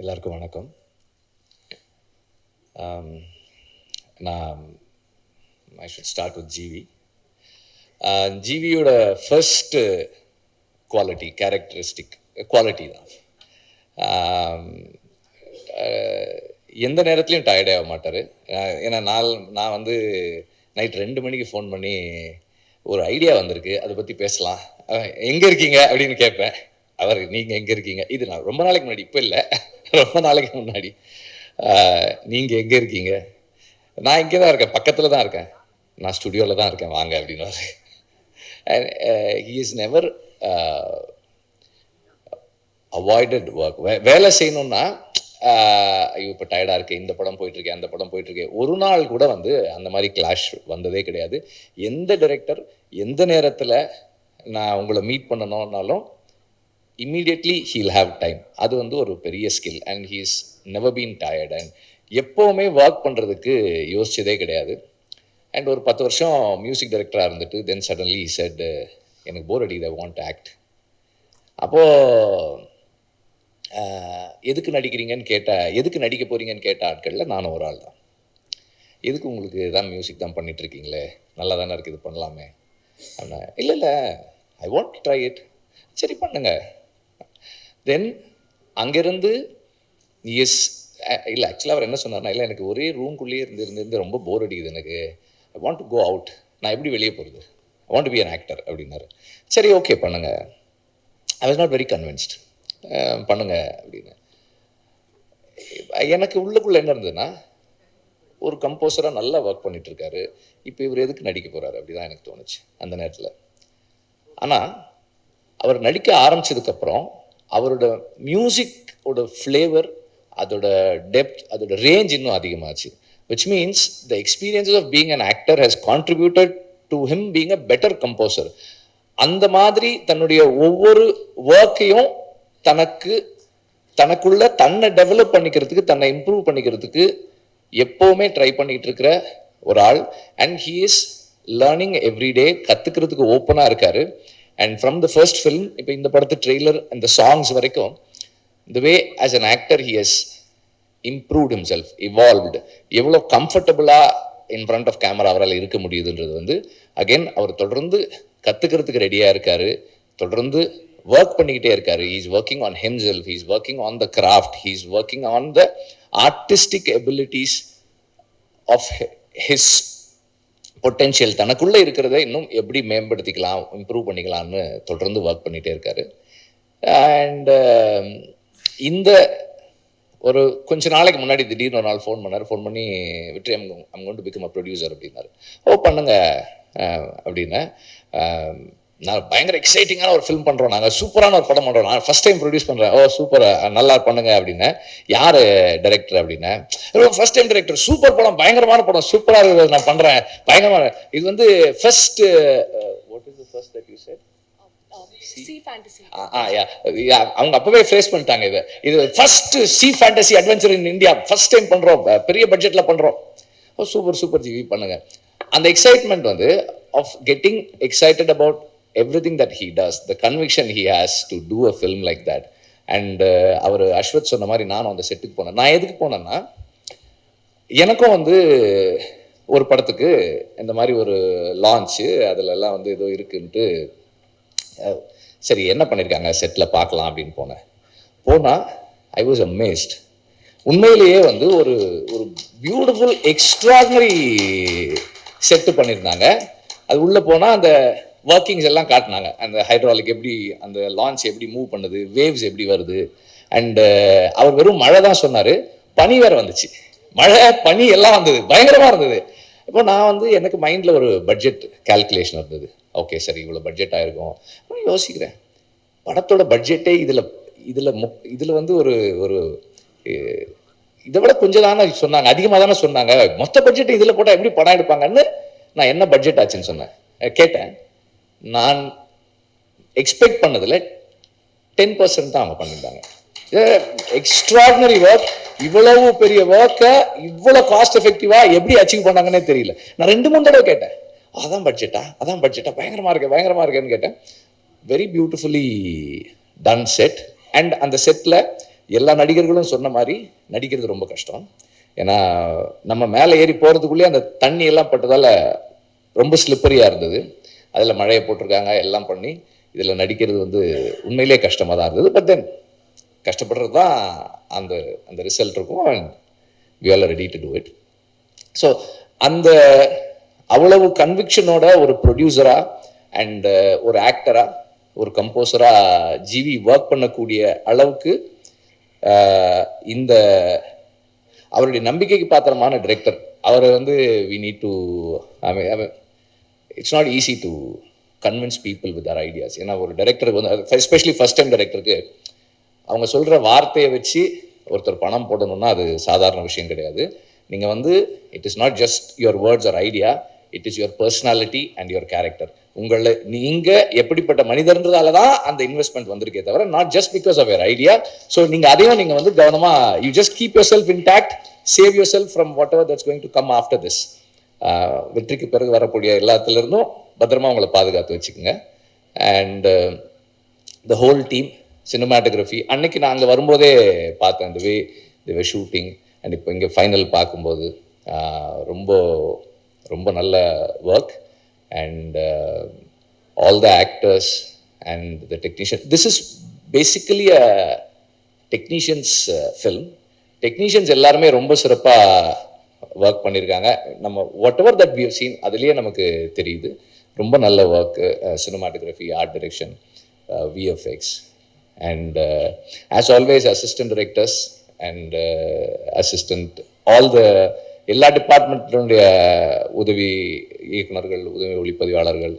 எல்லாருக்கும் வணக்கம். நான் I should start with GV. ஜிவியோட ஃபர்ஸ்ட் குவாலிட்டி கேரக்டரிஸ்டிக் குவாலிட்டி தான். எந்த நேரத்துலையும் டயர்டே ஆக மாட்டார். ஏன்னா நான் வந்து நைட் 2 மணிக்கு ஃபோன் பண்ணி ஒரு ஐடியா வந்திருக்கு, அதை பற்றி பேசலாம், எங்கே இருக்கீங்க அப்படின்னு கேட்பேன். அவர் நீங்கள் எங்கே இருக்கீங்க, இது நான் ரொம்ப நாளைக்கு முன்னாடி, இப்போ இல்லை, ரொம்ப நாளைக்கு முன்னாடி, நீங்கள் எங்கே இருக்கீங்க, நான் இங்கே தான் இருக்கேன், பக்கத்தில் தான் இருக்கேன், நான் ஸ்டுடியோவில் தான் இருக்கேன், வாங்க அப்படின்னு. He is never avoided work. வேலை செய்யணும்னா ஐயோ இப்போ டயர்டாக இருக்குது, இந்த படம் போயிட்டுருக்கேன், அந்த படம் போயிட்டுருக்கேன், ஒரு நாள் கூட வந்து அந்த மாதிரி கிளாஷ் வந்ததே கிடையாது. எந்த டைரக்டர் எந்த நேரத்தில் நான் உங்களை மீட் பண்ணணும்னாலும் இம்மீடியட்லி ஹீல் ஹாவ் டைம். அது வந்து ஒரு பெரிய skill. And he is never been tired. And எப்போவுமே ஒர்க் பண்ணுறதுக்கு யோசிச்சதே கிடையாது. அண்ட் ஒரு 10 வருஷம் மியூசிக் டைரக்டராக இருந்துட்டு தென் சடன்லி செட் எனக்கு போர் அடிக்குது, ஐ வாண்ட் டு ஆக்ட். அப்போது எதுக்கு நடிக்கிறீங்கன்னு எதுக்கு நடிக்க போகிறீங்கன்னு கேட்ட ஆட்களில் நானும் ஒரு ஆள் தான். எதுக்கு உங்களுக்கு தான் மியூசிக் தான் பண்ணிகிட்ருக்கீங்களே, நல்லா தானே இருக்குது, இது பண்ணலாமே அப்படின்னா, இல்லை ஐ வாண்ட் டு ட்ரை இட். சரி பண்ணுங்க. தென் அங்கேருந்து இல்லை ஆக்சுவலாக அவர் என்ன சொன்னார்னா, இல்லை எனக்கு ஒரே ரூம்குள்ளேயே இருந்து ரொம்ப போர் அடிக்குது, எனக்கு I want to go out, நான் எப்படி வெளியே போகிறது, I want to be an actor அப்படின்னாரு. சரி ஓகே பண்ணுங்க. I was not very convinced. பண்ணுங்க அப்படின்னு. எனக்கு உள்ளுக்குள்ளே என்ன இருந்ததுன்னா, ஒரு கம்போசராக நல்லா ஒர்க் பண்ணிகிட்ருக்காரு, இப்போ இவர் எதுக்கு நடிக்க போகிறாரு அப்படி தான் எனக்கு தோணுச்சு அந்த நேரத்தில். ஆனால் அவர் நடிக்க ஆரம்பித்ததுக்கப்புறம் அவரோட மியூசிக்கோட ஃப்ளேவர், அதோட டெப்த், அதோட ரேஞ்ச் இன்னும் அதிகமாச்சு. Which means the experiences of being an actor has contributed to him being a better composer. அந்த மாதிரி தன்னுடைய ஒவ்வொரு ஒர்க்கையும் தனக்குள்ள தன்னை டெவலப் பண்ணிக்கிறதுக்கு, தன்னை இம்ப்ரூவ் பண்ணிக்கிறதுக்கு எப்போவுமே ட்ரை பண்ணிக்கிட்டு இருக்கிற ஒரு ஆள். And he is learning everyday, கற்றுக்கிறதுக்கு ஓப்பனாக இருக்கார். And from the first film, இப்போ இந்த படத்து ட்ரெய்லர் அந்த சாங்ஸ் வரைக்கும், the way as an actor he has improved himself, evolved. எவ்வளோ கம்ஃபர்டபுளாக இன் ஃப்ரண்ட் ஆஃப் கேமரா அவரால் இருக்க முடியுதுன்றது வந்து அகெயின் அவர் தொடர்ந்து கற்றுக்கிறதுக்கு ரெடியாக இருக்கார், தொடர்ந்து ஒர்க் பண்ணிக்கிட்டே இருக்கார். He is working on himself, he is working on the craft, he is working on the artistic abilities of his potential. தனக்குள்ளே இருக்கிறத இன்னும் எப்படி மேம்படுத்திக்கலாம், இம்ப்ரூவ் பண்ணிக்கலாம்னு தொடர்ந்து ஒர்க் பண்ணிகிட்டே இருக்கார். அண்ட் இந்த ஒரு கொஞ்ச நாளைக்கு முன்னாடி திடீர்னு ஒரு நாள் ஃபோன் பண்ணி, விட்டு I'm going to become a producer அப்படின்னாரு. ஓ பண்ணுங்க அப்படின்னு. நான் பயங்கர எக்ஸைட்டிங்கான ஒரு ஃபிலிம் பண்ணுறோம், நாங்கள் சூப்பரான ஒரு படம் பண்ணுறோம், நான் ஃபஸ்ட் டைம் ப்ரொடியூஸ் பண்ணுறேன், ஓ சூப்பர் நல்லா பண்ணுங்க அப்படின்னு. யார் டைரக்டர் அப்படின்னு. ஃபர்ஸ்ட் டைம் டைரக்டர், சூப்பர் படம், பயங்கரமான படம், சூப்பராக இருக்குது, நான் பண்ணுறேன், பயங்கரமான. இது வந்து first what is the first that you said? அவங்க அப்பவே ஃபேஸ் பண்ணிட்டாங்க. இது first C fantasy adventure in India, first time பண்றோம், பெரிய பட்ஜெட்ல பண்றோம். ஓ சூப்பர் ஜிவி பண்ணுங்க. அந்த எக்ஸைட்மெண்ட் வந்து of getting excited about everything that he does, the conviction he has to do a film like that. And அவர் அஸ்வத் சொன்ன மாதிரி நானும் அந்த செட்டுக்கு போனேன். நான் எதுக்கு போனேன்னா, எனக்கும் வந்து ஒரு படத்துக்கு இந்த மாதிரி ஒரு லான்ச்சு, அதிலெல்லாம் வந்து ஏதோ இருக்குன்ட்டு, சரி என்ன பண்ணியிருக்காங்க செட்டில் பார்க்கலாம் அப்படின்னு போனால் ஐ வாஸ் அமேஸ்ட். உண்மையிலேயே வந்து ஒரு பியூட்டிஃபுல் எக்ஸ்ட்ராடினரி செட்டு பண்ணியிருந்தாங்க. அது உள்ளே போனால் அந்த ஒர்க்கிங்ஸ் எல்லாம் காட்டினாங்க, அந்த ஹைட்ராலிக் எப்படி, அந்த லான்ச் எப்படி மூவ் பண்ணுது, வேவ்ஸ் எப்படி வருது. அண்டு அவர் வெறும் மழை தான் சொன்னார், பனி வேறு வந்துச்சு, மழை பனி எல்லாம் வந்தது, பயங்கரமாக இருந்தது. இப்போ நான் வந்து எனக்கு மைண்டில் ஒரு பட்ஜெட் கால்குலேஷன் இருந்தது. ஓகே சரி இவ்வளோ பட்ஜெட் ஆகிருக்கும் யோசிக்கிறேன். படத்தோட பட்ஜெட்டே இதில் வந்து ஒரு இதை விட கொஞ்சம் தானே சொன்னாங்க, அதிகமாக தானே சொன்னாங்க, மொத்த பட்ஜெட் இதில் போட்டால் எப்படி படம் எடுப்பாங்கன்னு நான் என்ன பட்ஜெட் ஆச்சுன்னு சொன்னேன், கேட்டேன். நான் எக்ஸ்பெக்ட் பண்ணதில் 10% தான் அவங்க பண்ணியிருந்தாங்க. Extraordinary work. இவ்வளவு பெரிய ஒர்க்கை இவ்வளோ காஸ்ட் எஃபெக்டிவாக எப்படி அச்சீவ் பண்ணாங்கன்னே தெரியல. நான் 2-3 தடவை கேட்டேன், அதான் பட்ஜெட்டா பயங்கரமாக இருக்கேன்னு கேட்டேன். Very beautifully done set. And அந்த செட்டில் எல்லா நடிகர்களும் சொன்ன மாதிரி நடிக்கிறது ரொம்ப கஷ்டம். ஏன்னா நம்ம மேலே ஏறி போகிறதுக்குள்ளேயே அந்த தண்ணி எல்லாம் பட்டதால் ரொம்ப ஸ்லிப்பரியாக இருந்தது. அதில் மழையை போட்டிருக்காங்க, எல்லாம் பண்ணி இதில் நடிக்கிறது வந்து உண்மையிலே கஷ்டமாக தான் இருந்தது. பட் தென் கஷ்டப்படுறது தான் அந்த அந்த ரிசல்ட் இருக்கும். And we are ready to do it. So அந்த அவ்வளவு கன்விக்ஷனோட ஒரு ப்ரொடியூசராக அண்ட் ஒரு ஆக்டராக ஒரு கம்போசராக ஜிவி ஒர்க் பண்ணக்கூடிய அளவுக்கு இந்த அவருடைய நம்பிக்கைக்கு பாத்திரமான டைரக்டர். அவரை வந்து we need to it's not easy to convince people with our ideas. ஏன்னா ஒரு டைரக்டருக்கு வந்து எஸ்பெஷலி ஃபர்ஸ்ட் டைம் டைரக்டருக்கு அவங்க சொல்கிற வார்த்தையை வச்சு ஒருத்தர் பணம் போடணும்னா அது சாதாரண விஷயம் கிடையாது. நீங்கள் வந்து it is not just your words or idea, it is your personality and your character. உங்களை நீங்கள் எப்படிப்பட்ட மனிதர்ன்றதால தான் அந்த இன்வெஸ்ட்மெண்ட் வந்திருக்கே தவிர not just because of your idea. So நீங்கள் அதையும் நீங்கள் வந்து கவனமாக you just keep yourself intact, save yourself from whatever that's going to come after this. வெற்றிக்கு பிறகு வரக்கூடிய எல்லாத்துலேருந்தும் பத்திரமா உங்களை பாதுகாத்து வச்சுக்கோங்க. And the whole team, cinematography அன்னைக்கு நான் அங்கே வரும்போதே பார்த்தேன் இந்த வே தி வர் ஷூட்டிங். அண்ட் இப்போ இங்கே ஃபைனல் பார்க்கும்போது ரொம்ப ரொம்ப நல்ல work. And all the actors and the technician, this is basically a technicians film. Technicians எல்லாருமே ரொம்ப சிறப்பாக ஒர்க் பண்ணியிருக்காங்க. நம்ம whatever that we have seen அதுலேயே நமக்கு தெரியுது. ரொம்ப நல்ல work, cinematography, art direction, VFX and as always assistant directors and assistant all the எல்லா டிபார்ட்மெண்ட்டினுடைய உதவி இயக்குநர்கள், உதவி ஒளிப்பதிவாளர்கள்,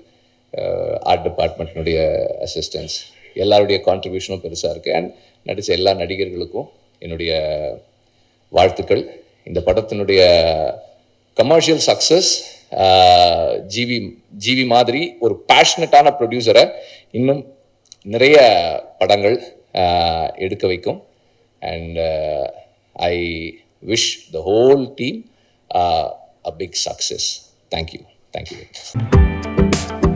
ஆர்ட் டிபார்ட்மெண்ட்டினுடைய அசிஸ்டன்ஸ் எல்லாருடைய கான்ட்ரிபியூஷனும் பெருசாக இருக்குது. அண்ட் நடித்த எல்லா நடிகர்களுக்கும் என்னுடைய வாழ்த்துக்கள். இந்த படத்தினுடைய கமர்ஷியல் சக்ஸஸ் ஜிவி மாதிரி ஒரு பேஷனட்டான ப்ரொடியூசரை இன்னும் நிறைய படங்கள் எடுக்க வைக்கும். And I wish the whole team a big success. Thank you. Thank you.